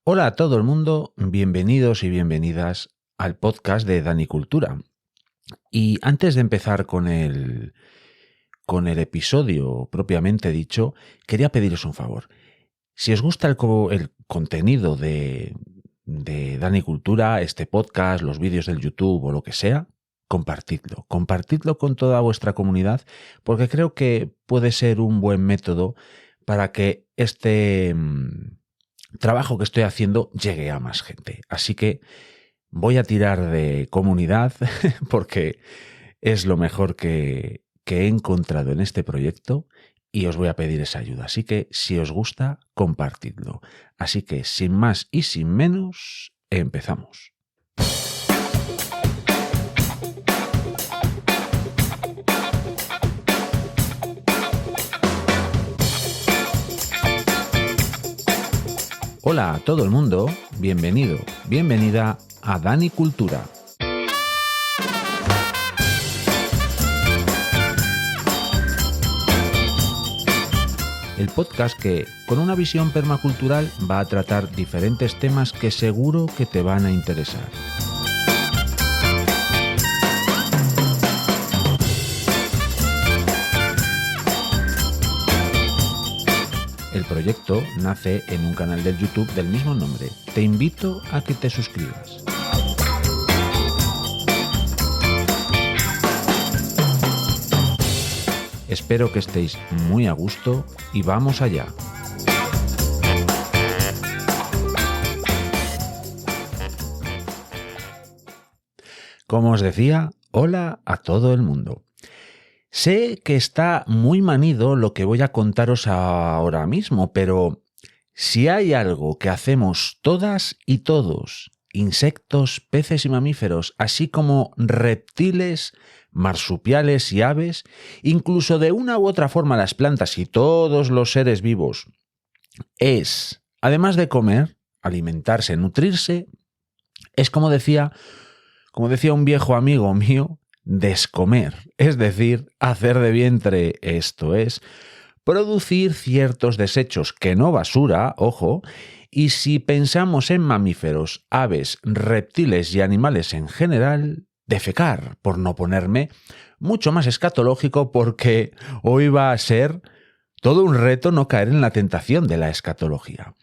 Hola a todo el mundo, bienvenidos y bienvenidas al podcast de Dani Cultura. Y antes de empezar con el episodio propiamente dicho, quería pediros un favor. Si os gusta el contenido de Dani Cultura, este podcast, los vídeos del YouTube o lo que sea, compartidlo. Compartidlo con toda vuestra comunidad porque creo que puede ser un buen método para que este trabajo que estoy haciendo llegue a más gente. Así que voy a tirar de comunidad porque es lo mejor que he encontrado en este proyecto y os voy a pedir esa ayuda. Así que si os gusta, compartidlo. Así que sin más y sin menos, empezamos. Hola a todo el mundo, bienvenido, bienvenida a Dani Cultura. El podcast que, con una visión permacultural, va a tratar diferentes temas que seguro que te van a interesar. El proyecto nace en un canal de YouTube del mismo nombre. Te invito a que te suscribas. Espero que estéis muy a gusto y vamos allá. Como os decía, hola a todo el mundo. Sé que está muy manido lo que voy a contaros ahora mismo, pero si hay algo que hacemos todas y todos, insectos, peces y mamíferos, así como reptiles, marsupiales y aves, incluso de una u otra forma las plantas y todos los seres vivos, es, además de comer, alimentarse, nutrirse, es como decía un viejo amigo mío, descomer, es decir, hacer de vientre, esto es, producir ciertos desechos que no basura, ojo, y si pensamos en mamíferos, aves, reptiles y animales en general, defecar, por no ponerme mucho más escatológico porque hoy va a ser todo un reto no caer en la tentación de la escatología.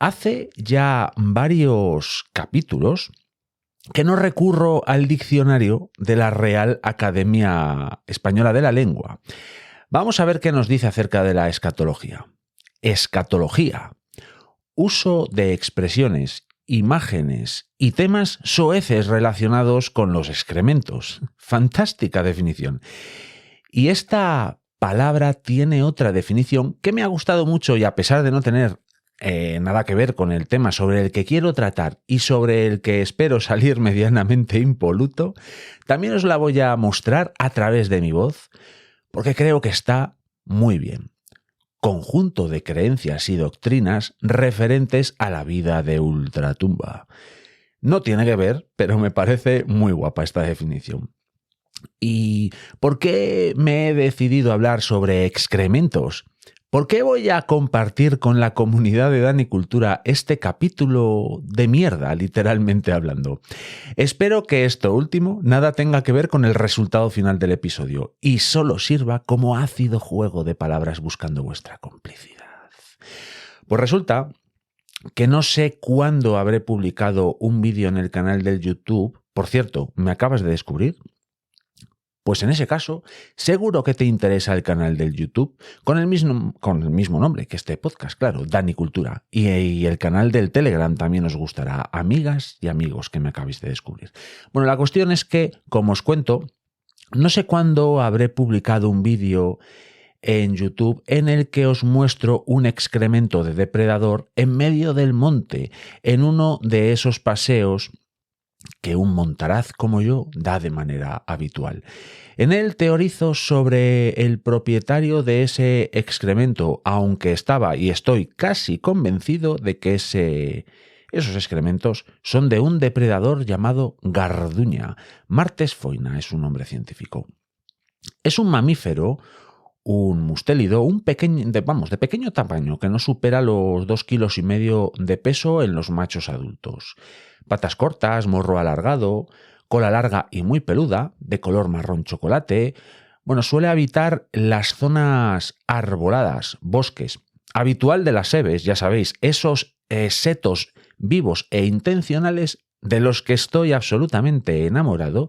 Hace ya varios capítulos que no recurro al diccionario de la Real Academia Española de la Lengua. Vamos a ver qué nos dice acerca de la escatología. Escatología. Uso de expresiones, imágenes y temas soeces relacionados con los excrementos. Fantástica definición. Y esta palabra tiene otra definición que me ha gustado mucho y a pesar de no tener nada que ver con el tema sobre el que quiero tratar y sobre el que espero salir medianamente impoluto, también os la voy a mostrar a través de mi voz, porque creo que está muy bien. Conjunto de creencias y doctrinas referentes a la vida de ultratumba. No tiene que ver, pero me parece muy guapa esta definición. ¿Y por qué me he decidido hablar sobre excrementos? ¿Por qué voy a compartir con la comunidad de Dani Cultura este capítulo de mierda, literalmente hablando? Espero que esto último nada tenga que ver con el resultado final del episodio y solo sirva como ácido juego de palabras buscando vuestra complicidad. Pues resulta que no sé cuándo habré publicado un vídeo en el canal del YouTube. Por cierto, ¿me acabas de descubrir? Pues en ese caso, seguro que te interesa el canal del YouTube con el mismo nombre que este podcast, claro, Dani Cultura. Y el canal del Telegram también os gustará, amigas y amigos que me acabéis de descubrir. Bueno, la cuestión es que, como os cuento, no sé cuándo habré publicado un vídeo en YouTube en el que os muestro un excremento de depredador en medio del monte, en uno de esos paseos que un montaraz como yo da de manera habitual. En él teorizo sobre el propietario de ese excremento, aunque estaba y estoy casi convencido de que esos excrementos son de un depredador llamado garduña. Martes foina es su nombre científico. Es un mamífero un mustélido, de pequeño tamaño, que no supera los 2,5 kilos de peso en los machos adultos. Patas cortas, morro alargado, cola larga y muy peluda, de color marrón chocolate. Bueno, suele habitar las zonas arboladas, bosques. Habitual de las sebes, ya sabéis, esos setos vivos e intencionales de los que estoy absolutamente enamorado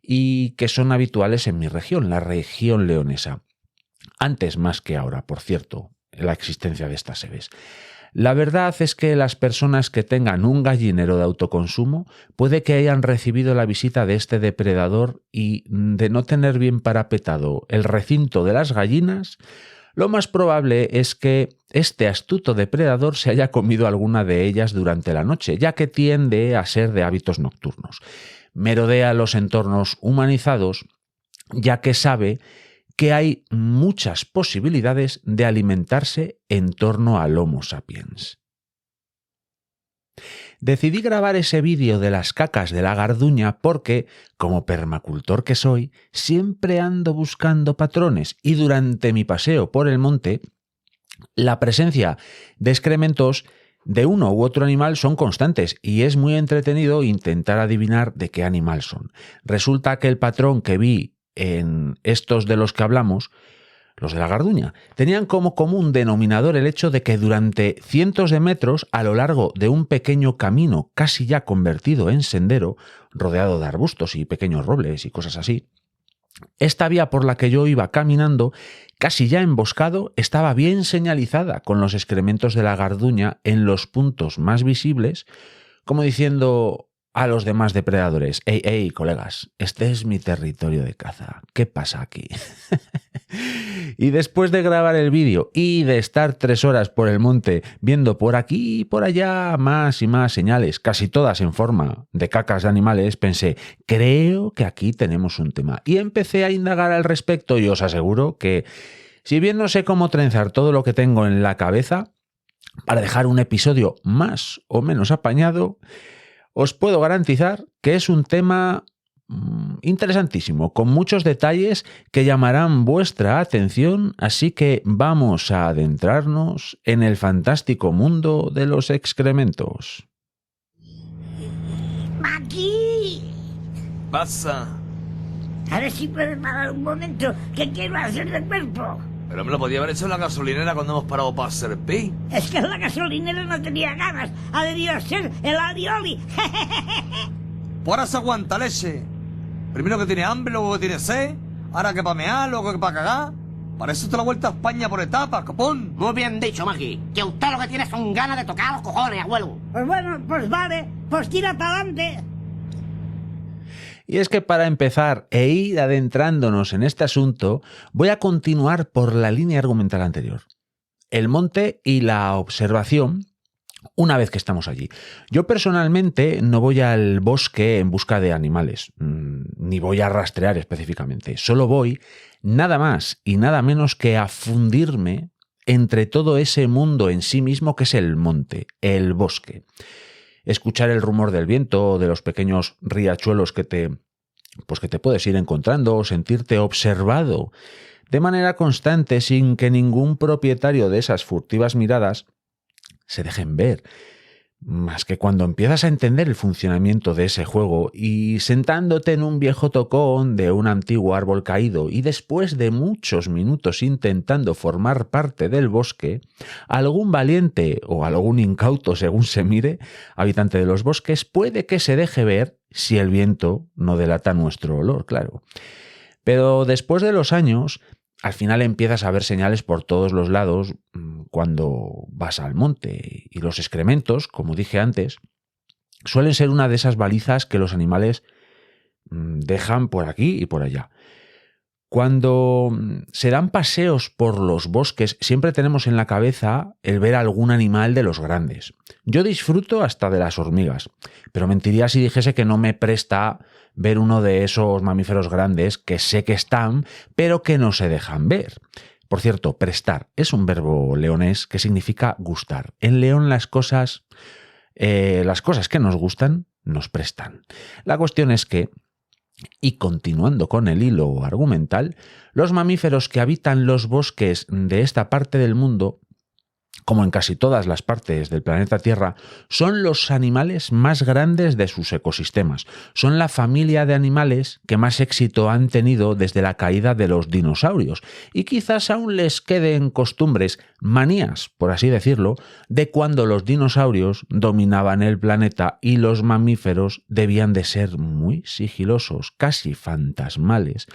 y que son habituales en mi región, la región leonesa. Antes más que ahora, por cierto, la existencia de estas sebes. La verdad es que las personas que tengan un gallinero de autoconsumo puede que hayan recibido la visita de este depredador y de no tener bien parapetado el recinto de las gallinas, lo más probable es que este astuto depredador se haya comido alguna de ellas durante la noche, ya que tiende a ser de hábitos nocturnos. Merodea los entornos humanizados, ya que sabe que hay muchas posibilidades de alimentarse en torno al Homo sapiens. Decidí grabar ese vídeo de las cacas de la garduña porque, como permacultor que soy, siempre ando buscando patrones y durante mi paseo por el monte, la presencia de excrementos de uno u otro animal son constantes y es muy entretenido intentar adivinar de qué animal son. Resulta que el patrón que vi en estos de los que hablamos, los de la garduña, tenían como común denominador el hecho de que durante cientos de metros a lo largo de un pequeño camino casi ya convertido en sendero, rodeado de arbustos y pequeños robles y cosas así, esta vía por la que yo iba caminando, casi ya emboscado, estaba bien señalizada con los excrementos de la garduña en los puntos más visibles, como diciendo a los demás depredadores: ¡Ey, colegas! Este es mi territorio de caza. ¿Qué pasa aquí? Y después de grabar el vídeo y de estar 3 horas por el monte viendo por aquí y por allá más y más señales, casi todas en forma de cacas de animales, pensé, creo que aquí tenemos un tema. Y empecé a indagar al respecto y os aseguro que, si bien no sé cómo trenzar todo lo que tengo en la cabeza para dejar un episodio más o menos apañado, os puedo garantizar que es un tema interesantísimo, con muchos detalles que llamarán vuestra atención, así que vamos a adentrarnos en el fantástico mundo de los excrementos. ¡Aquí! Pasa. A ver si puedes parar un momento, que quiero hacer de cuerpo. Pero me lo podía haber hecho en la gasolinera cuando hemos parado para hacer pi. Es que la gasolinera no tenía ganas, ha debido ser el alioli. Por ahora se aguanta, leche. Primero que tiene hambre, luego que tiene sed, ahora que pa' mear, luego que pa' cagar. Para eso te la vuelta a España por etapas, copón. Muy bien dicho, Maggie. Que usted lo que tiene son ganas de tocar los cojones, abuelo. Pues bueno, pues vale, pues tira para adelante. Y es que para empezar e ir adentrándonos en este asunto, voy a continuar por la línea argumental anterior. El monte y la observación una vez que estamos allí. Yo personalmente no voy al bosque en busca de animales, ni voy a rastrear específicamente. Solo voy nada más y nada menos que a fundirme entre todo ese mundo en sí mismo que es el monte, el bosque. Escuchar el rumor del viento, de los pequeños riachuelos que te puedes ir encontrando, sentirte observado de manera constante sin que ningún propietario de esas furtivas miradas se dejen ver, más que cuando empiezas a entender el funcionamiento de ese juego y sentándote en un viejo tocón de un antiguo árbol caído y después de muchos minutos intentando formar parte del bosque, algún valiente o algún incauto, según se mire, habitante de los bosques, puede que se deje ver si el viento no delata nuestro olor, claro. Pero después de los años, al final empiezas a ver señales por todos los lados cuando vas al monte, y los excrementos, como dije antes, suelen ser una de esas balizas que los animales dejan por aquí y por allá. Cuando se dan paseos por los bosques, siempre tenemos en la cabeza el ver algún animal de los grandes. Yo disfruto hasta de las hormigas, pero mentiría si dijese que no me presta ver uno de esos mamíferos grandes que sé que están, pero que no se dejan ver. Por cierto, prestar es un verbo leonés que significa gustar. En León las cosas que nos gustan nos prestan. La cuestión es que Y continuando con el hilo argumental, los mamíferos que habitan los bosques de esta parte del mundo, como en casi todas las partes del planeta Tierra, son los animales más grandes de sus ecosistemas. Son la familia de animales que más éxito han tenido desde la caída de los dinosaurios. Y quizás aún les queden costumbres, manías, por así decirlo, de cuando los dinosaurios dominaban el planeta y los mamíferos debían de ser muy sigilosos, casi fantasmales,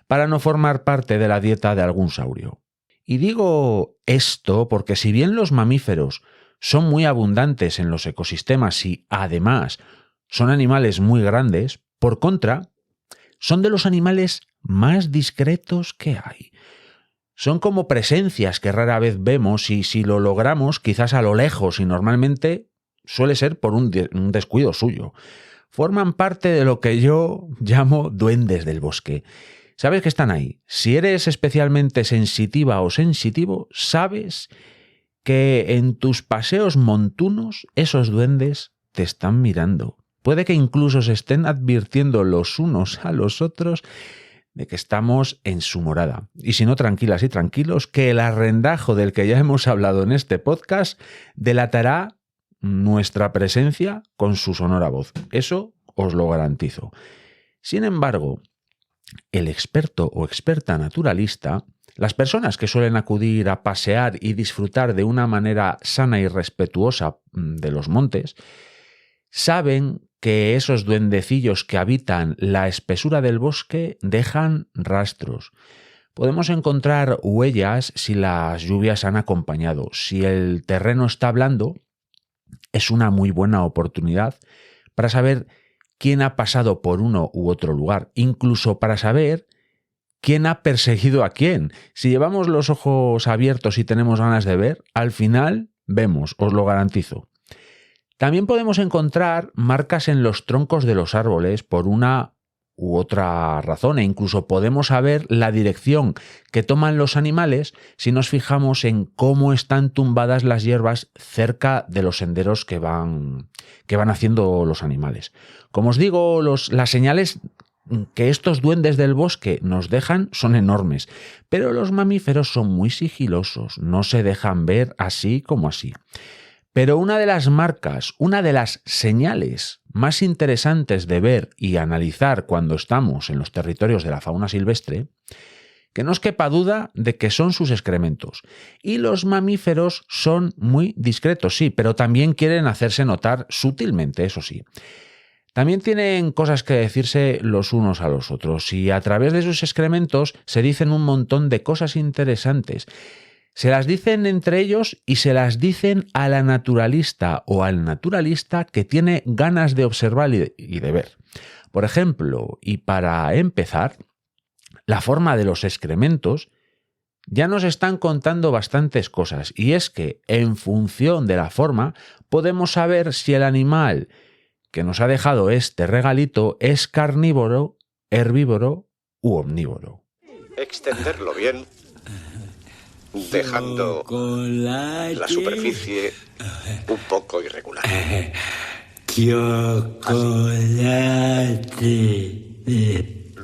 para no formar parte de la dieta de algún saurio. Y digo esto porque si bien los mamíferos son muy abundantes en los ecosistemas y además son animales muy grandes, por contra, son de los animales más discretos que hay. Son como presencias que rara vez vemos y si lo logramos quizás a lo lejos y normalmente suele ser por un descuido suyo. Forman parte de lo que yo llamo duendes del bosque. Sabes que están ahí. Si eres especialmente sensitiva o sensitivo, sabes que en tus paseos montunos esos duendes te están mirando. Puede que incluso se estén advirtiendo los unos a los otros de que estamos en su morada. Y si no, tranquilas y tranquilos, que el arrendajo del que ya hemos hablado en este podcast delatará nuestra presencia con su sonora voz. Eso os lo garantizo. Sin embargo, el experto o experta naturalista, las personas que suelen acudir a pasear y disfrutar de una manera sana y respetuosa de los montes, saben que esos duendecillos que habitan la espesura del bosque dejan rastros. Podemos encontrar huellas si las lluvias han acompañado. Si el terreno está blando, es una muy buena oportunidad para saber quién ha pasado por uno u otro lugar, incluso para saber quién ha perseguido a quién. Si llevamos los ojos abiertos y tenemos ganas de ver, al final vemos, os lo garantizo. También podemos encontrar marcas en los troncos de los árboles por una u otra razón e incluso podemos saber la dirección que toman los animales si nos fijamos en cómo están tumbadas las hierbas cerca de los senderos que van haciendo los animales. Como os digo, las señales que estos duendes del bosque nos dejan son enormes, pero los mamíferos son muy sigilosos, no se dejan ver así como así. Pero una de las marcas, una de las señales más interesantes de ver y analizar cuando estamos en los territorios de la fauna silvestre, que no os quepa duda de que son sus excrementos. Y los mamíferos son muy discretos, sí, pero también quieren hacerse notar sutilmente, eso sí. También tienen cosas que decirse los unos a los otros y a través de sus excrementos se dicen un montón de cosas interesantes. Se las dicen entre ellos y se las dicen a la naturalista o al naturalista que tiene ganas de observar y de ver. Por ejemplo, y para empezar, la forma de los excrementos ya nos están contando bastantes cosas y es que en función de la forma podemos saber si el animal que nos ha dejado este regalito es carnívoro, herbívoro u omnívoro. Extenderlo bien, dejando la superficie un poco irregular.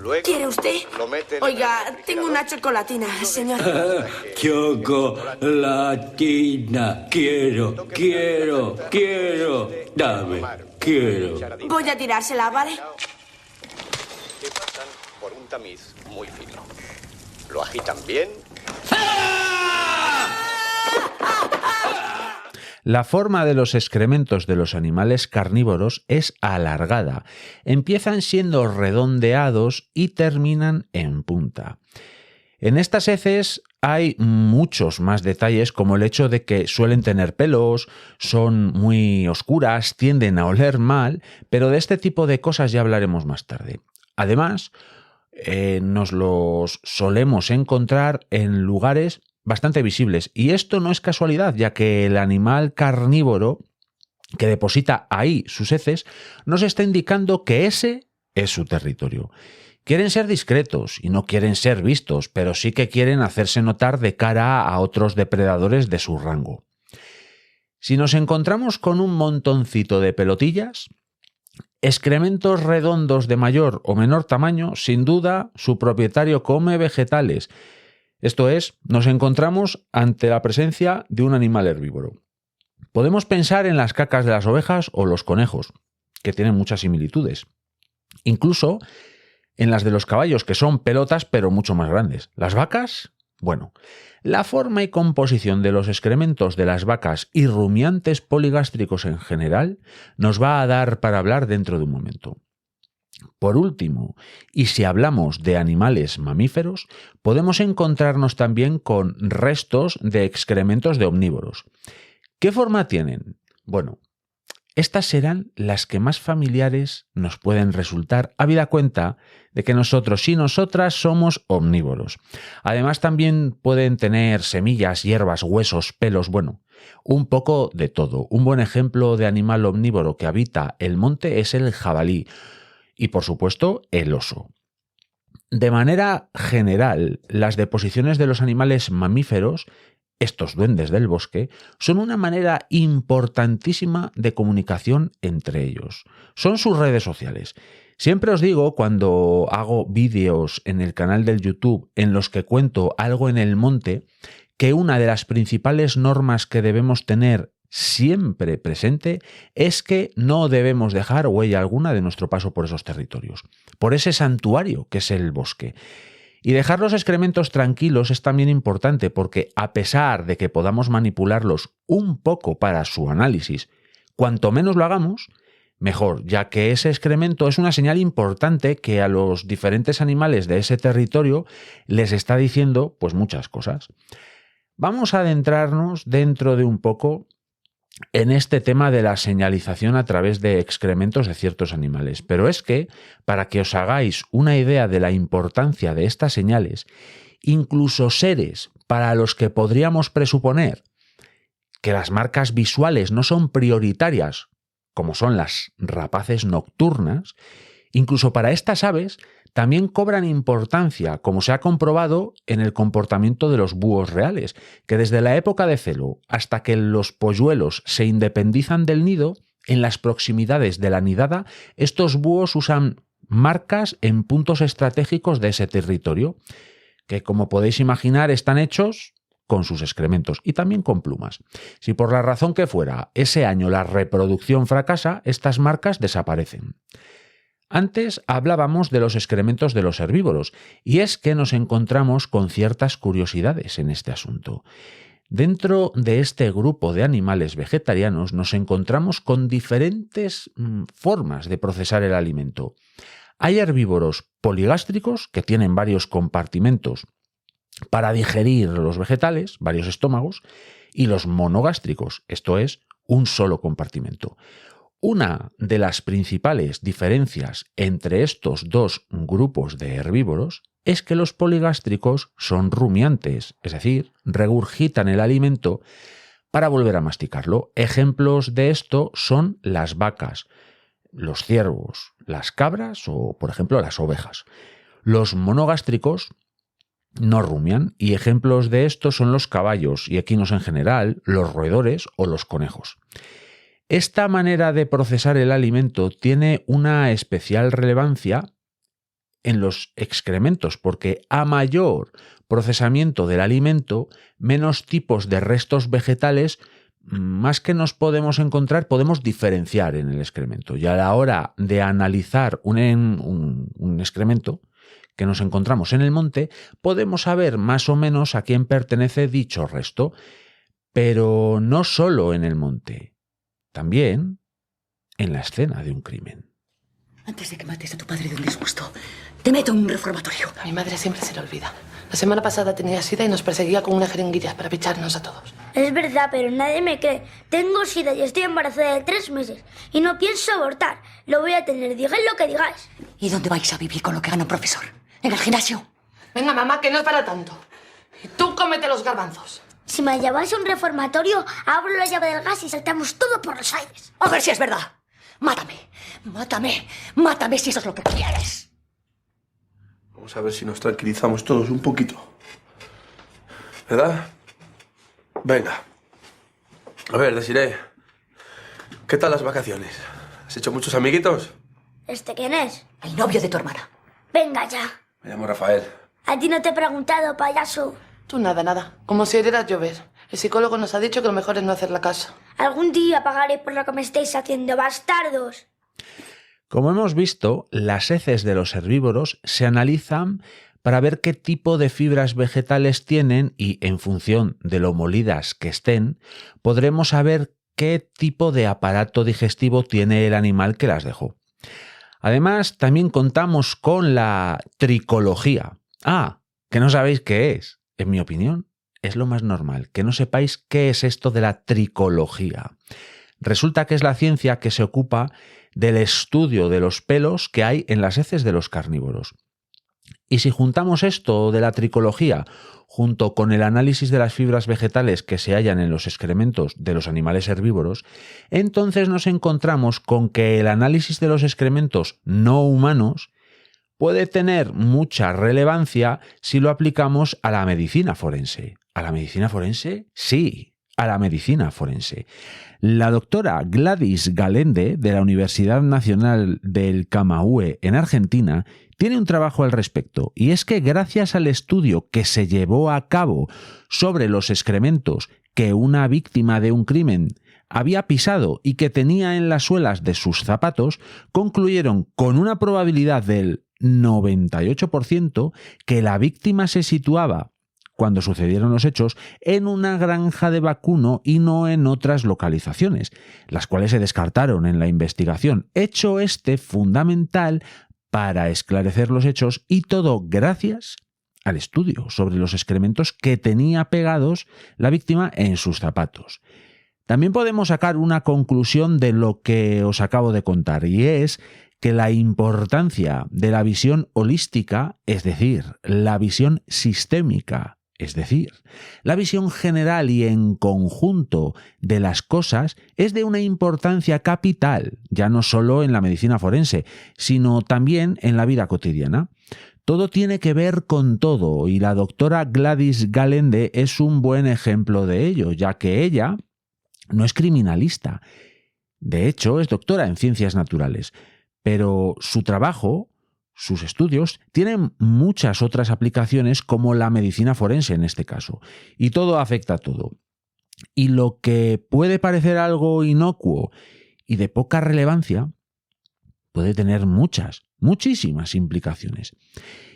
Luego ¿quiere usted? lo mete en Oiga, el tengo una chocolatina, señor. Chocolatina, quiero, dame, quiero. Voy a tirársela, ¿vale? que pasan por un tamiz muy fino. Lo agitan bien. La forma de los excrementos de los animales carnívoros es alargada. Empiezan siendo redondeados y terminan en punta. En estas heces hay muchos más detalles, como el hecho de que suelen tener pelos, son muy oscuras, tienden a oler mal, pero de este tipo de cosas ya hablaremos más tarde. Además, nos los solemos encontrar en lugares bastante visibles. Y esto no es casualidad, ya que el animal carnívoro que deposita ahí sus heces nos está indicando que ese es su territorio. Quieren ser discretos y no quieren ser vistos, pero sí que quieren hacerse notar de cara a otros depredadores de su rango. Si nos encontramos con un montoncito de pelotillas, Excrementos redondos de mayor o menor tamaño, sin duda, su propietario come vegetales. Esto es, nos encontramos ante la presencia de un animal herbívoro. Podemos pensar en las cacas de las ovejas o los conejos, que tienen muchas similitudes. Incluso en las de los caballos, que son pelotas pero mucho más grandes. ¿Las vacas? Bueno, la forma y composición de los excrementos de las vacas y rumiantes poligástricos en general nos va a dar para hablar dentro de un momento. Por último, y si hablamos de animales mamíferos, podemos encontrarnos también con restos de excrementos de omnívoros. ¿Qué forma tienen? Bueno, estas serán las que más familiares nos pueden resultar, habida cuenta de que nosotros y nosotras somos omnívoros. Además, también pueden tener semillas, hierbas, huesos, pelos, bueno, un poco de todo. Un buen ejemplo de animal omnívoro que habita el monte es el jabalí y, por supuesto, el oso. De manera general, las deposiciones de los animales mamíferos, estos duendes del bosque, son una manera importantísima de comunicación entre ellos. Son sus redes sociales. Siempre os digo, cuando hago vídeos en el canal del YouTube en los que cuento algo en el monte, que una de las principales normas que debemos tener siempre presente es que no debemos dejar huella alguna de nuestro paso por esos territorios, por ese santuario que es el bosque. Y dejar los excrementos tranquilos es también importante porque, a pesar de que podamos manipularlos un poco para su análisis, cuanto menos lo hagamos, mejor, ya que ese excremento es una señal importante que a los diferentes animales de ese territorio les está diciendo pues muchas cosas. Vamos a adentrarnos dentro de un poco en este tema de la señalización a través de excrementos de ciertos animales. Pero es que, para que os hagáis una idea de la importancia de estas señales, incluso seres para los que podríamos presuponer que las marcas visuales no son prioritarias, como son las rapaces nocturnas, incluso para estas aves también cobran importancia, como se ha comprobado en el comportamiento de los búhos reales, que desde la época de celo hasta que los polluelos se independizan del nido, en las proximidades de la nidada, estos búhos usan marcas en puntos estratégicos de ese territorio, que como podéis imaginar están hechos con sus excrementos y también con plumas. Si por la razón que fuera ese año la reproducción fracasa, estas marcas desaparecen. Antes hablábamos de los excrementos de los herbívoros, y es que nos encontramos con ciertas curiosidades en este asunto. Dentro de este grupo de animales vegetarianos nos encontramos con diferentes formas de procesar el alimento. Hay herbívoros poligástricos que tienen varios compartimentos para digerir los vegetales, varios estómagos, y los monogástricos, esto es, un solo compartimento. Una de las principales diferencias entre estos dos grupos de herbívoros es que los poligástricos son rumiantes, es decir, regurgitan el alimento para volver a masticarlo. Ejemplos de esto son las vacas, los ciervos, las cabras o, por ejemplo, las ovejas. Los monogástricos no rumian y ejemplos de esto son los caballos y equinos en general, los roedores o los conejos. Esta manera de procesar el alimento tiene una especial relevancia en los excrementos, porque a mayor procesamiento del alimento, menos tipos de restos vegetales, más que nos podemos encontrar, podemos diferenciar en el excremento. Y a la hora de analizar un excremento que nos encontramos en el monte, podemos saber más o menos a quién pertenece dicho resto, pero no solo en el monte. También en la escena de un crimen. Antes de que mates a tu padre de un disgusto, te meto en un reformatorio. A mi madre siempre se le olvida. La semana pasada tenía sida y nos perseguía con una jeringuilla para picharnos a todos. Es verdad, pero nadie me cree. Tengo sida y estoy embarazada de 3 meses. Y no pienso abortar. Lo voy a tener, digáis lo que digáis. ¿Y dónde vais a vivir con lo que gana un profesor? ¿En el gimnasio? Venga, mamá, que no es para tanto. Y tú cómete los garbanzos. Si me lleváis a un reformatorio, abro la llave del gas y saltamos todo por los aires. A ver si es verdad. Mátame, mátame, mátame si eso es lo que quieres. Vamos a ver si nos tranquilizamos todos un poquito. ¿Verdad? Venga. A ver, Desiree, ¿qué tal las vacaciones? ¿Has hecho muchos amiguitos? ¿Este quién es? El novio de tu hermana. Venga ya. Me llamo Rafael. A ti no te he preguntado, payaso. Tú nada. Como si oyeras llover. El psicólogo nos ha dicho que lo mejor es no hacerle caso. Algún día pagaré por lo que me estáis haciendo, bastardos. Como hemos visto, las heces de los herbívoros se analizan para ver qué tipo de fibras vegetales tienen y, en función de lo molidas que estén, podremos saber qué tipo de aparato digestivo tiene el animal que las dejó. Además, también contamos con la tricología. Ah, que no sabéis qué es. En mi opinión, es lo más normal, que no sepáis qué es esto de la tricología. Resulta que es la ciencia que se ocupa del estudio de los pelos que hay en las heces de los carnívoros. Y si juntamos esto de la tricología junto con el análisis de las fibras vegetales que se hallan en los excrementos de los animales herbívoros, entonces nos encontramos con que el análisis de los excrementos no humanos puede tener mucha relevancia si lo aplicamos a la medicina forense. ¿A la medicina forense? Sí, a la medicina forense. La doctora Gladys Galende, de la Universidad Nacional del Camagüey en Argentina, tiene un trabajo al respecto, y es que gracias al estudio que se llevó a cabo sobre los excrementos que una víctima de un crimen había pisado y que tenía en las suelas de sus zapatos, concluyeron con una probabilidad del 98% que la víctima se situaba, cuando sucedieron los hechos, en una granja de vacuno y no en otras localizaciones, las cuales se descartaron en la investigación, hecho fundamental para esclarecer los hechos, y todo gracias al estudio sobre los excrementos que tenía pegados la víctima en sus zapatos. También podemos sacar una conclusión de lo que os acabo de contar, y es que la importancia de la visión holística, es decir, la visión sistémica, es decir, la visión general y en conjunto de las cosas, es de una importancia capital, ya no solo en la medicina forense, sino también en la vida cotidiana. Todo tiene que ver con todo, y la doctora Gladys Galende es un buen ejemplo de ello, ya que ella no es criminalista. De hecho, es doctora en ciencias naturales, pero su trabajo, sus estudios, tienen muchas otras aplicaciones, como la medicina forense en este caso, y todo afecta a todo. Y lo que puede parecer algo inocuo y de poca relevancia puede tener muchísimas implicaciones.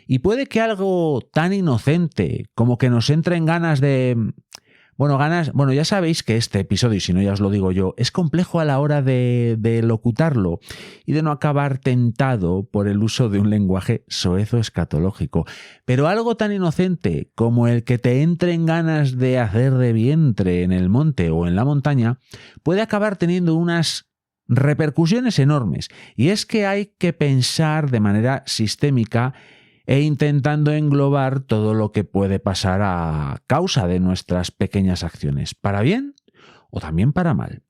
Y puede que algo tan inocente como que nos entren ganas de... Bueno, ya sabéis que este episodio, y si no ya os lo digo yo, es complejo a la hora de locutarlo y de no acabar tentado por el uso de un lenguaje soez o escatológico. Pero algo tan inocente como el que te entren ganas de hacer de vientre en el monte o en la montaña puede acabar teniendo unas repercusiones enormes. Y es que hay que pensar de manera sistémica e intentando englobar todo lo que puede pasar a causa de nuestras pequeñas acciones, para bien o también para mal.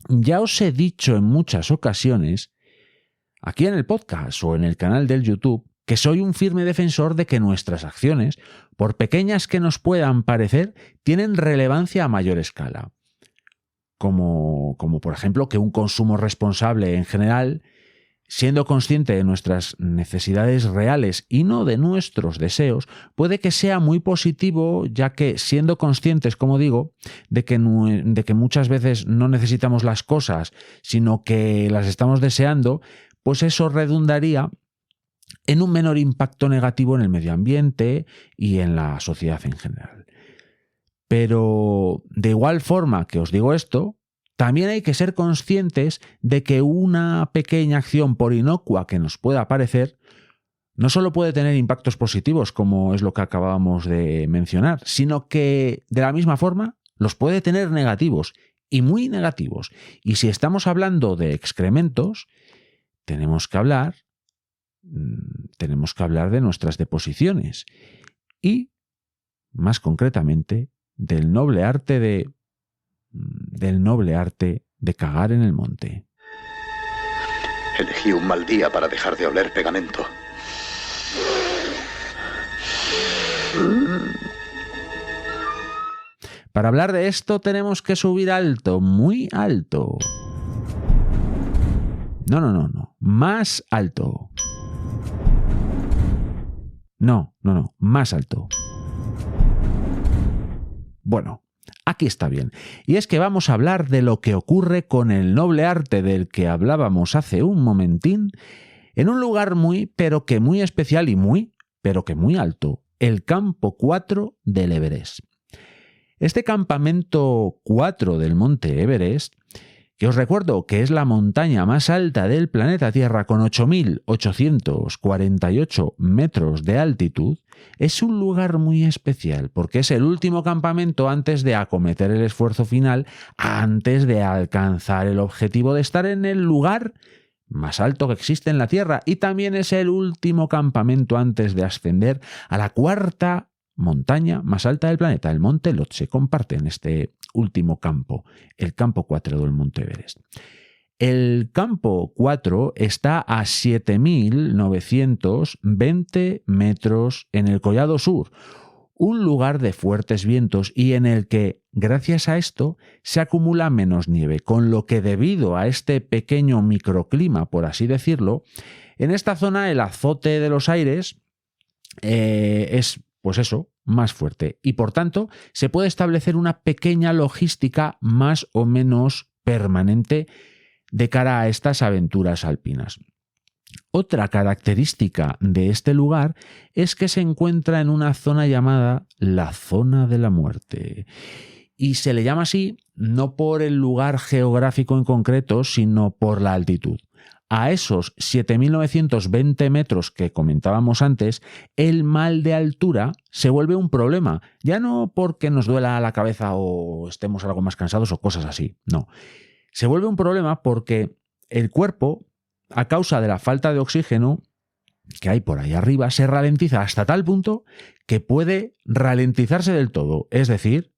Ya os he dicho en muchas ocasiones, aquí en el podcast o en el canal del YouTube, que soy un firme defensor de que nuestras acciones, por pequeñas que nos puedan parecer, tienen relevancia a mayor escala. Como por ejemplo que un consumo responsable en general, siendo consciente de nuestras necesidades reales y no de nuestros deseos, puede que sea muy positivo, ya que siendo conscientes, como digo, de que muchas veces no necesitamos las cosas, sino que las estamos deseando, pues eso redundaría en un menor impacto negativo en el medio ambiente y en la sociedad en general. Pero de igual forma que os digo esto, también hay que ser conscientes de que una pequeña acción, por inocua que nos pueda parecer, no solo puede tener impactos positivos, como es lo que acabábamos de mencionar, sino que de la misma forma los puede tener negativos, y muy negativos. Y si estamos hablando de excrementos, tenemos que hablar de nuestras deposiciones y, más concretamente, del noble arte de cagar en el monte. Elegí un mal día para dejar de oler pegamento. Para hablar de esto tenemos que subir alto, muy alto. No. Más alto. No. Más alto. Bueno, aquí está bien. Y es que vamos a hablar de lo que ocurre con el noble arte del que hablábamos hace un momentín, en un lugar pero que muy especial y pero que muy alto, el Campo 4 del Everest. Este campamento 4 del monte Everest, que os recuerdo que es la montaña más alta del planeta Tierra con 8.848 metros de altitud, es un lugar muy especial porque es el último campamento antes de acometer el esfuerzo final, antes de alcanzar el objetivo de estar en el lugar más alto que existe en la Tierra, y también es el último campamento antes de ascender a la cuarta montaña más alta del planeta, el monte Lhotse. Comparten este último campo, el campo 4 del monte Everest. El campo 4 está a 7.920 metros en el Collado Sur, un lugar de fuertes vientos y en el que, gracias a esto, se acumula menos nieve, con lo que debido a este pequeño microclima, por así decirlo, en esta zona el azote de los aires es, pues eso, más fuerte y por tanto se puede establecer una pequeña logística más o menos permanente de cara a estas aventuras alpinas. Otra característica de este lugar es que se encuentra en una zona llamada la Zona de la Muerte. Y se le llama así no por el lugar geográfico en concreto, sino por la altitud. A esos 7.920 metros que comentábamos antes, el mal de altura se vuelve un problema. Ya no porque nos duela la cabeza o estemos algo más cansados o cosas así, no. Se vuelve un problema porque el cuerpo, a causa de la falta de oxígeno que hay por ahí arriba, se ralentiza hasta tal punto que puede ralentizarse del todo, es decir,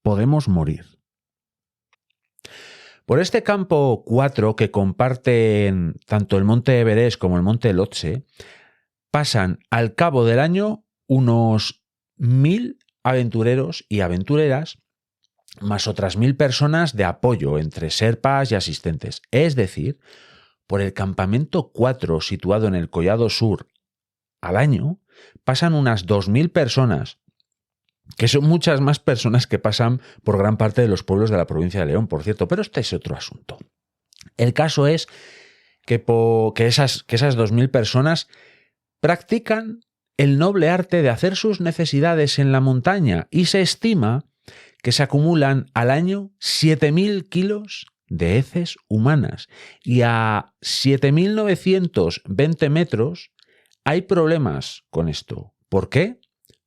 podemos morir. Por este campo 4 que comparten tanto el monte Everest como el monte Lhotse, pasan al cabo del año unos 1.000 aventureros y aventureras, más otras 1.000 personas de apoyo entre sherpas y asistentes. Es decir, por el campamento 4 situado en el Collado Sur al año, pasan unas 2.000 personas, que son muchas más personas que pasan por gran parte de los pueblos de la provincia de León, por cierto, pero este es otro asunto. El caso es que esas 2.000 personas practican el noble arte de hacer sus necesidades en la montaña y se estima que se acumulan al año 7.000 kilos de heces humanas y a 7.920 metros hay problemas con esto. ¿Por qué?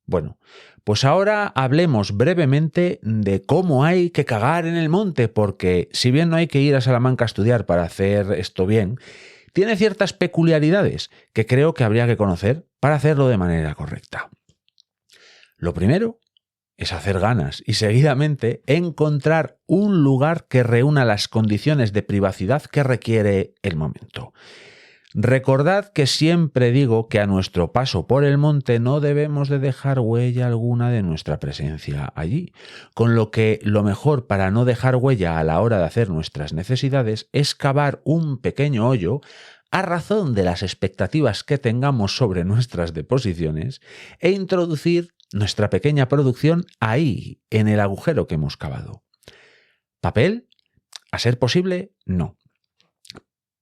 Bueno, pues ahora hablemos brevemente de cómo hay que cagar en el monte, porque si bien no hay que ir a Salamanca a estudiar para hacer esto bien, tiene ciertas peculiaridades que creo que habría que conocer para hacerlo de manera correcta. Lo primero es hacer ganas y seguidamente encontrar un lugar que reúna las condiciones de privacidad que requiere el momento. Recordad que siempre digo que a nuestro paso por el monte no debemos de dejar huella alguna de nuestra presencia allí, con lo que lo mejor para no dejar huella a la hora de hacer nuestras necesidades es cavar un pequeño hoyo a razón de las expectativas que tengamos sobre nuestras deposiciones e introducir nuestra pequeña producción ahí, en el agujero que hemos cavado. ¿Papel? A ser posible, no.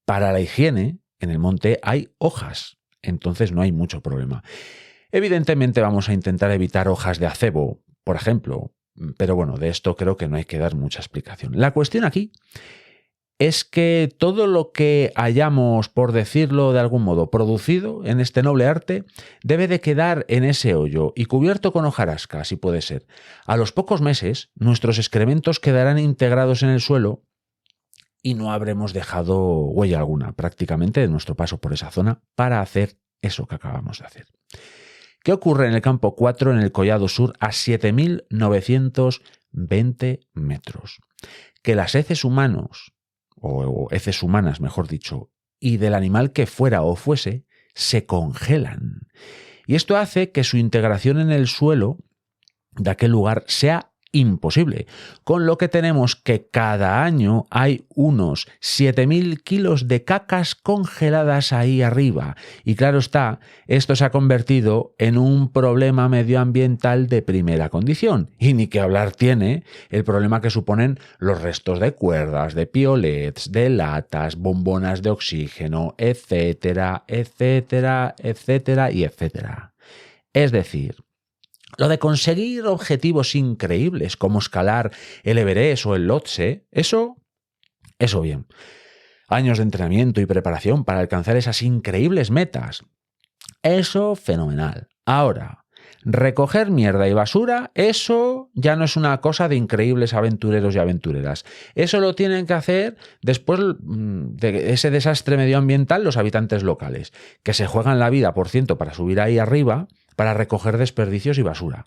Para la higiene, en el monte hay hojas, entonces no hay mucho problema. Evidentemente vamos a intentar evitar hojas de acebo, por ejemplo, pero bueno, de esto creo que no hay que dar mucha explicación. La cuestión aquí es que todo lo que hayamos, por decirlo de algún modo, producido en este noble arte debe de quedar en ese hoyo y cubierto con hojarasca, si puede ser. A los pocos meses, nuestros excrementos quedarán integrados en el suelo y no habremos dejado huella alguna prácticamente de nuestro paso por esa zona para hacer eso que acabamos de hacer. ¿Qué ocurre en el campo 4 en el Collado Sur a 7.920 metros? Que las heces humanos, o heces humanas mejor dicho, y del animal que fuera o fuese, se congelan. Y esto hace que su integración en el suelo de aquel lugar sea imposible, con lo que tenemos que cada año hay unos 7.000 kilos de cacas congeladas ahí arriba. Y claro está, esto se ha convertido en un problema medioambiental de primera condición. Y ni que hablar tiene el problema que suponen los restos de cuerdas, de piolets, de latas, bombonas de oxígeno, etcétera, etcétera, etcétera y etcétera. Es decir, lo de conseguir objetivos increíbles como escalar el Everest o el Lhotse, eso bien. Años de entrenamiento y preparación para alcanzar esas increíbles metas. Eso fenomenal. Ahora, recoger mierda y basura, eso ya no es una cosa de increíbles aventureros y aventureras. Eso lo tienen que hacer después de ese desastre medioambiental los habitantes locales, que se juegan la vida, por ciento, para subir ahí arriba para recoger desperdicios y basura.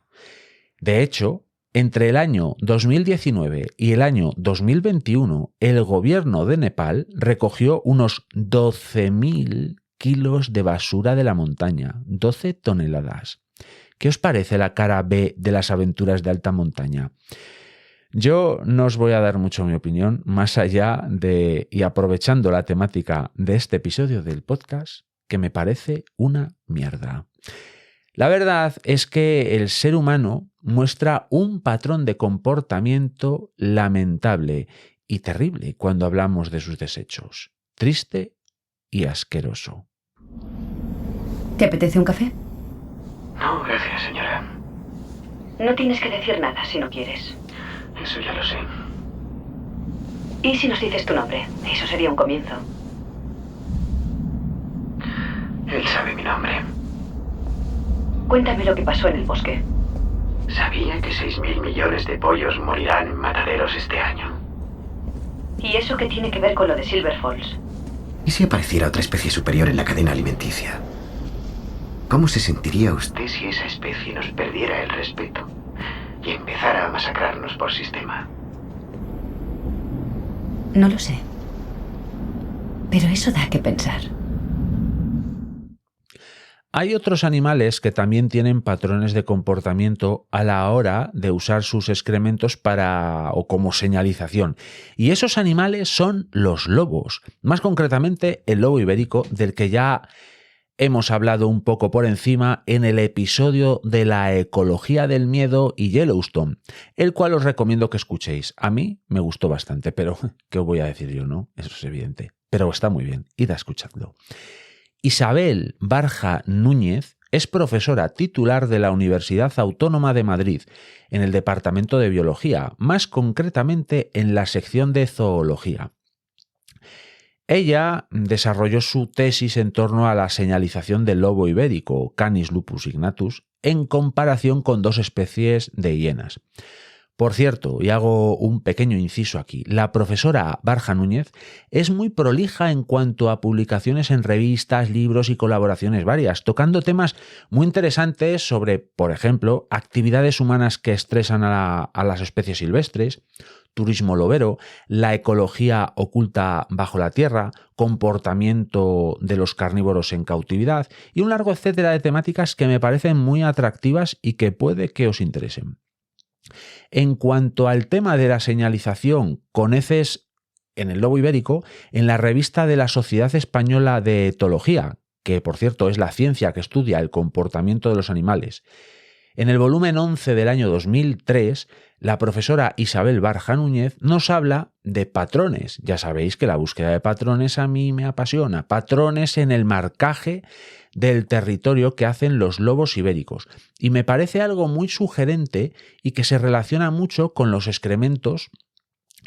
De hecho, entre el año 2019 y el año 2021, el gobierno de Nepal recogió unos 12.000 kilos de basura de la montaña, 12 toneladas. ¿Qué os parece la cara B de las aventuras de alta montaña? Yo no os voy a dar mucho mi opinión, más allá de, y aprovechando la temática de este episodio del podcast, que me parece una mierda. La verdad es que el ser humano muestra un patrón de comportamiento lamentable y terrible cuando hablamos de sus desechos. Triste y asqueroso. ¿Te apetece un café? No, gracias, señora. No tienes que decir nada si no quieres. Eso ya lo sé. ¿Y si nos dices tu nombre? Eso sería un comienzo. Él sabe mi nombre. Cuéntame lo que pasó en el bosque. Sabía que 6.000 millones de pollos morirán en mataderos este año. ¿Y eso qué tiene que ver con lo de Silver Falls? ¿Y si apareciera otra especie superior en la cadena alimenticia? ¿Cómo se sentiría usted si esa especie nos perdiera el respeto y empezara a masacrarnos por sistema? No lo sé. Pero eso da que pensar. Hay otros animales que también tienen patrones de comportamiento a la hora de usar sus excrementos para o como señalización. Y esos animales son los lobos. Más concretamente, el lobo ibérico, del que ya hemos hablado un poco por encima en el episodio de la ecología del miedo y Yellowstone, el cual os recomiendo que escuchéis. A mí me gustó bastante, pero ¿qué os voy a decir yo, no? Eso es evidente. Pero está muy bien, id a escuchadlo. Isabel Barja Núñez es profesora titular de la Universidad Autónoma de Madrid en el Departamento de Biología, más concretamente en la sección de Zoología. Ella desarrolló su tesis en torno a la señalización del lobo ibérico, Canis lupus ignatus, en comparación con dos especies de hienas. Por cierto, y hago un pequeño inciso aquí, la profesora Barja Núñez es muy prolija en cuanto a publicaciones en revistas, libros y colaboraciones varias, tocando temas muy interesantes sobre, por ejemplo, actividades humanas que estresan a las especies silvestres, turismo lobero, la ecología oculta bajo la tierra, comportamiento de los carnívoros en cautividad y un largo etcétera de temáticas que me parecen muy atractivas y que puede que os interesen. En cuanto al tema de la señalización con heces en el lobo ibérico, en la revista de la Sociedad Española de Etología, que por cierto es la ciencia que estudia el comportamiento de los animales, en el volumen 11 del año 2003, la profesora Isabel Barja Núñez nos habla de patrones. Ya sabéis que la búsqueda de patrones a mí me apasiona. Patrones en el marcaje del territorio que hacen los lobos ibéricos. Y me parece algo muy sugerente y que se relaciona mucho con los excrementos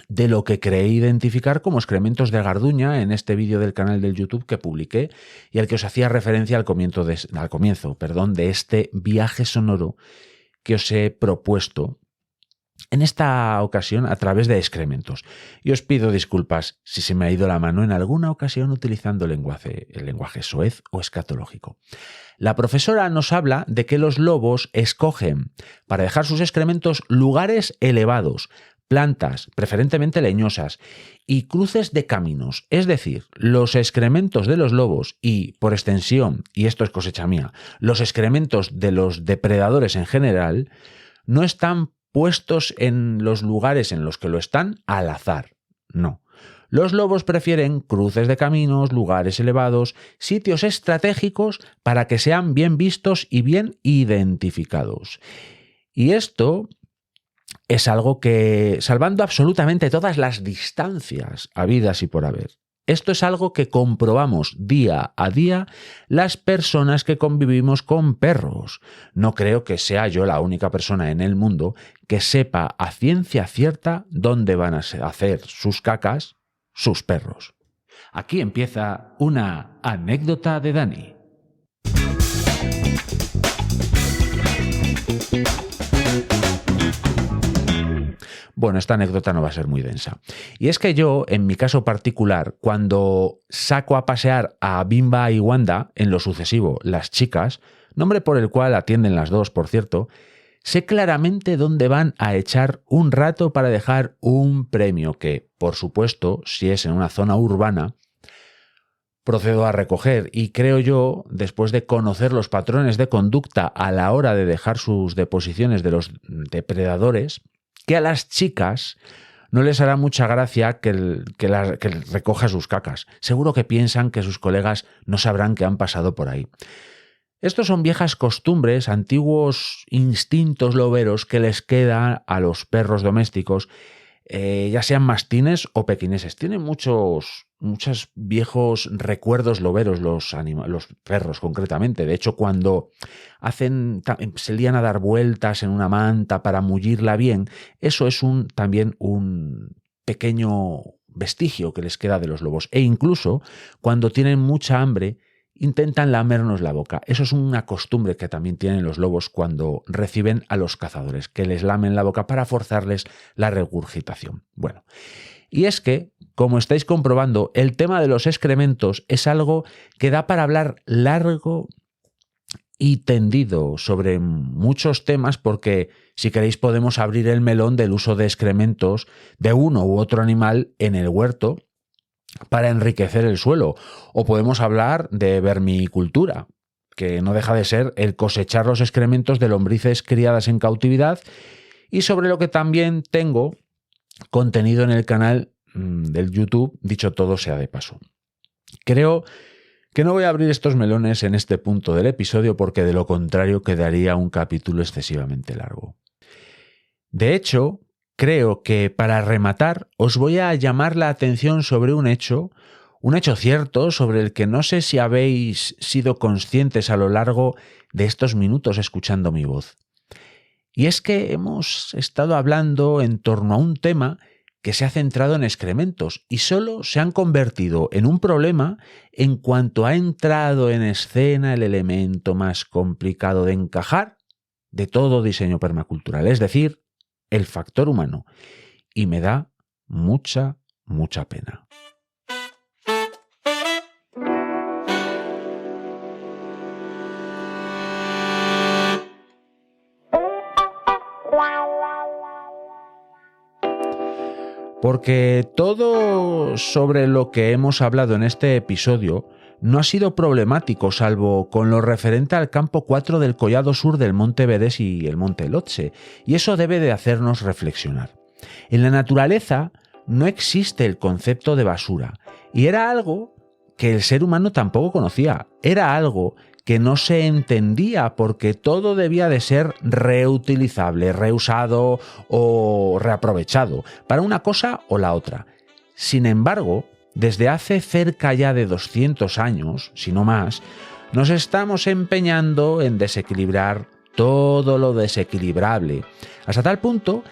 de lo que creí identificar como excrementos de Garduña en este vídeo del canal del YouTube que publiqué y al que os hacía referencia al comienzo de este viaje sonoro que os he propuesto en esta ocasión a través de excrementos. Y os pido disculpas si se me ha ido la mano en alguna ocasión utilizando el lenguaje soez o escatológico. La profesora nos habla de que los lobos escogen para dejar sus excrementos lugares elevados, plantas, preferentemente leñosas, y cruces de caminos. Es decir, los excrementos de los lobos y, por extensión, y esto es cosecha mía, los excrementos de los depredadores en general, no están puestos en los lugares en los que lo están al azar. No. Los lobos prefieren cruces de caminos, lugares elevados, sitios estratégicos para que sean bien vistos y bien identificados. Y esto es algo que, salvando absolutamente todas las distancias habidas y por haber, esto es algo que comprobamos día a día las personas que convivimos con perros. No creo que sea yo la única persona en el mundo que sepa a ciencia cierta dónde van a hacer sus cacas sus perros. Aquí empieza una anécdota de Dani. Bueno, esta anécdota no va a ser muy densa. Y es que yo, en mi caso particular, cuando saco a pasear a Bimba y Wanda, en lo sucesivo, las chicas, nombre por el cual atienden las dos, por cierto, sé claramente dónde van a echar un rato para dejar un premio que, por supuesto, si es en una zona urbana, procedo a recoger. Y creo yo, después de conocer los patrones de conducta a la hora de dejar sus deposiciones de los depredadores, que a las chicas no les hará mucha gracia que recoja sus cacas. Seguro que piensan que sus colegas no sabrán que han pasado por ahí. Estos son viejas costumbres, antiguos instintos loberos que les quedan a los perros domésticos, ya sean mastines o pequineses. Tienen muchos viejos recuerdos loberos los perros concretamente. De hecho, cuando se lían a dar vueltas en una manta para mullirla bien, eso es también un pequeño vestigio que les queda de los lobos. E incluso cuando tienen mucha hambre, intentan lamernos la boca. Eso es una costumbre que también tienen los lobos cuando reciben a los cazadores, que les lamen la boca para forzarles la regurgitación. Bueno, y es que, como estáis comprobando, el tema de los excrementos es algo que da para hablar largo y tendido sobre muchos temas, porque si queréis podemos abrir el melón del uso de excrementos de uno u otro animal en el huerto para enriquecer el suelo, o podemos hablar de vermicultura, que no deja de ser el cosechar los excrementos de lombrices criadas en cautividad, y sobre lo que también tengo contenido en el canal del YouTube, dicho todo sea de paso. Creo que no voy a abrir estos melones en este punto del episodio porque de lo contrario quedaría un capítulo excesivamente largo. De hecho, creo que para rematar os voy a llamar la atención sobre un hecho cierto sobre el que no sé si habéis sido conscientes a lo largo de estos minutos escuchando mi voz. Y es que hemos estado hablando en torno a un tema que se ha centrado en excrementos y solo se han convertido en un problema en cuanto ha entrado en escena el elemento más complicado de encajar de todo diseño permacultural, es decir, el factor humano, y me da mucha pena. Porque todo sobre lo que hemos hablado en este episodio no ha sido problemático, salvo con lo referente al campo 4 del Collado Sur del Monte Everest y el Monte Lhotse, y eso debe de hacernos reflexionar. En la naturaleza no existe el concepto de basura, y era algo que el ser humano tampoco conocía, era algo que no se entendía porque todo debía de ser reutilizable, reusado o reaprovechado, para una cosa o la otra. Sin embargo, desde hace cerca ya de 200 años, si no más, nos estamos empeñando en desequilibrar todo lo desequilibrable, hasta tal punto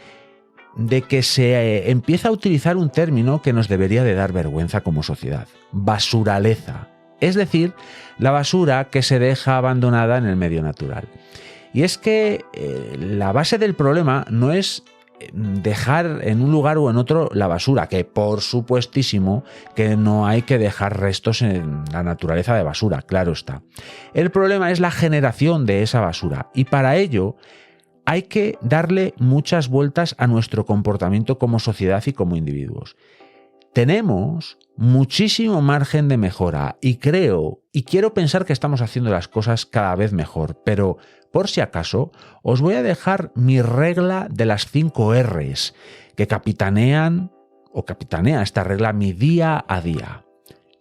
de que se empieza a utilizar un término que nos debería de dar vergüenza como sociedad: basuraleza, es decir, la basura que se deja abandonada en el medio natural. Y es que la base del problema no es dejar en un lugar o en otro la basura, que por supuestísimo que no hay que dejar restos en la naturaleza de basura, claro está. El problema es la generación de esa basura, y para ello hay que darle muchas vueltas a nuestro comportamiento como sociedad y como individuos. Tenemos muchísimo margen de mejora y creo y quiero pensar que estamos haciendo las cosas cada vez mejor, pero por si acaso os voy a dejar mi regla de las 5 R's que capitanea esta regla mi día a día.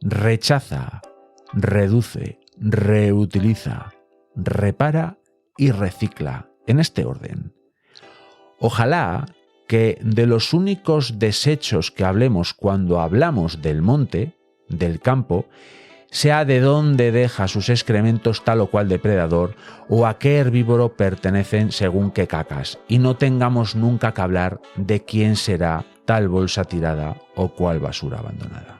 Rechaza, reduce, reutiliza, repara y recicla, en este orden. Ojalá que de los únicos desechos que hablemos cuando hablamos del monte, del campo, sea de dónde deja sus excrementos tal o cual depredador o a qué herbívoro pertenecen según qué cacas, y no tengamos nunca que hablar de quién será tal bolsa tirada o cuál basura abandonada.